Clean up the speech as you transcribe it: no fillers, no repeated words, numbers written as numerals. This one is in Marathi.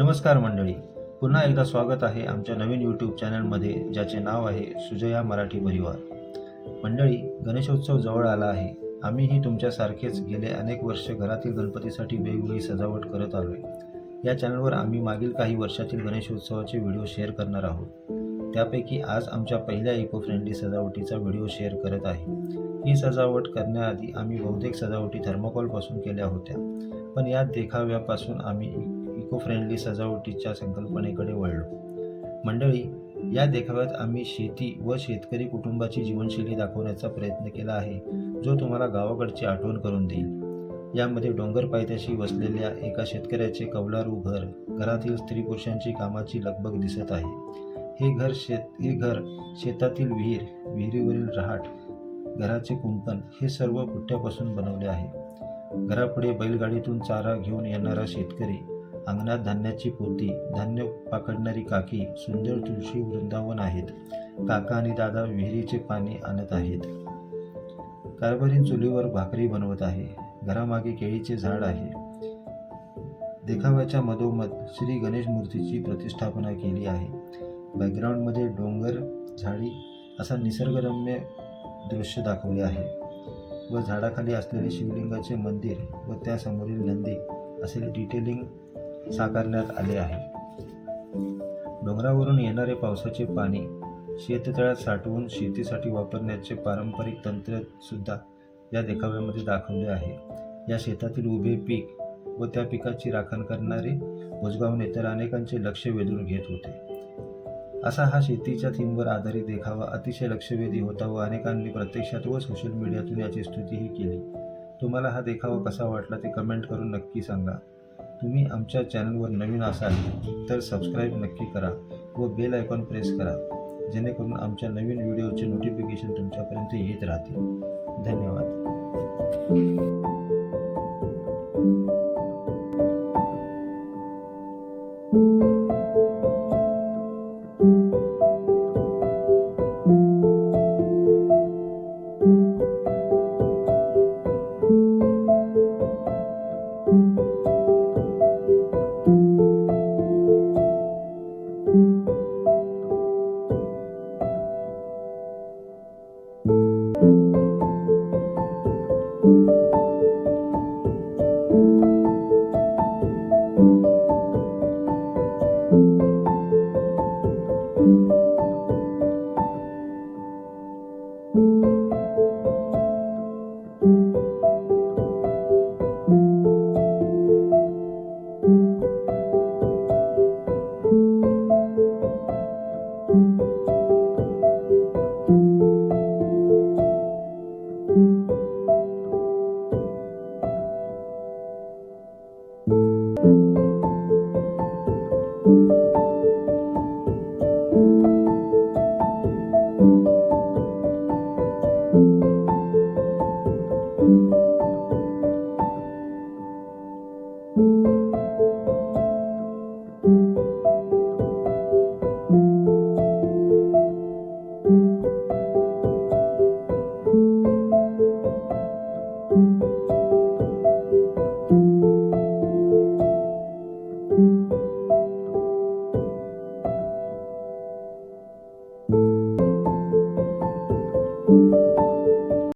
नमस्कार मंडळी, पुन्हा एकदा स्वागत आहे आमच्या नवीन यूट्यूब चॅनलमध्ये, ज्याचे नाव आहे सुजया मराठी परिवार. मंडळी, गणेशोत्सव जवळ आला आहे. आम्हीही तुमच्यासारखेच गेले अनेक वर्ष घरातील गणपतीसाठी वेगवेगळी सजावट करत आलो आहे. या चॅनलवर आम्ही मागील काही वर्षातील गणेशोत्सवाचे व्हिडिओ शेअर करणार आहोत. त्यापैकी आज आमच्या पहिल्या इको फ्रेंडली सजावटीचा व्हिडिओ शेअर करत आहे. ही सजावट करण्याआधी आम्ही बहुतेक सजावटी थर्मोकॉलपासून केल्या होत्या, पण या देखाव्यापासून आम्ही इको फ्रेंडली सजावटीच्या संकल्पनेकडे वळलो. मंडळी, या देखाव्यात आम्ही शेती व शेतकरी कुटुंबाची जीवनशैली दाखवण्याचा प्रयत्न केला आहे, जो तुम्हाला गावाकडची आठवण करून देईल. यामध्ये डोंगर पायथ्याशी वसलेल्या एका शेतकऱ्याचे कौलारू घर, घरातील स्त्री पुरुषांची कामाची लगबग दिसत आहे. हे घर, शेतातील विहीर, विहिरीवरील रहाट, घराचे कुंपण हे सर्व पुठ्ठ्यापासून बनवले आहे. घरापुढे बैलगाडीतून चारा घेऊन येणारा शेतकरी, अंगणात धान्याची पोती, धान्य पाकडणारी काकी, सुंदर तुळशी वृंदावन आहेत. काका आणि दादा विहिरीचे पाणी आणत आहेत. कारभारी चुलीवर भाकरी बनवत आहे. घरामागे केळीचे झाड आहे. देखाव्याच्या मधोमध श्री गणेश मूर्तीची प्रतिष्ठापना केली आहे. बॅकग्राऊंडमध्ये डोंगर, झाडी असा निसर्गरम्य दृश्य दाखवले आहे व झाडाखाली असलेले शिवलिंगाचे मंदिर व त्यासमोरील नंदी असे डिटेलिंग साकारण्यात आले आहे. डोंगरावरून येणारे पावसाचे पाणी शेततळ्यात साठवून शेतीसाठी वापरण्याचे पारंपरिक तंत्र सुद्धा या देखाव्यामध्ये दाखवले आहे. या शेतातील उभे पीक व त्या पिकाची राखण करणारे बुजगावणे तर अनेकांचे लक्ष वेधून घेत होते. असा हा शेतीच्या थीमवर आधारित देखावा अतिशय लक्षवेधी होता व अनेकांनी प्रत्यक्षात व सोशल मीडियातून याची स्तुतीही केली. तुम्हाला हा देखावा कसा वाटला ते कमेंट करून नक्की सांगा. तुम्ही आमच्या चॅनलवर नवीन असाल तर सबस्क्राईब नक्की करा व बेल आयकॉन प्रेस करा, जेणेकरून आमच्या नवीन व्हिडिओचे नोटिफिकेशन तुमच्यापर्यंत येत राहतील. धन्यवाद.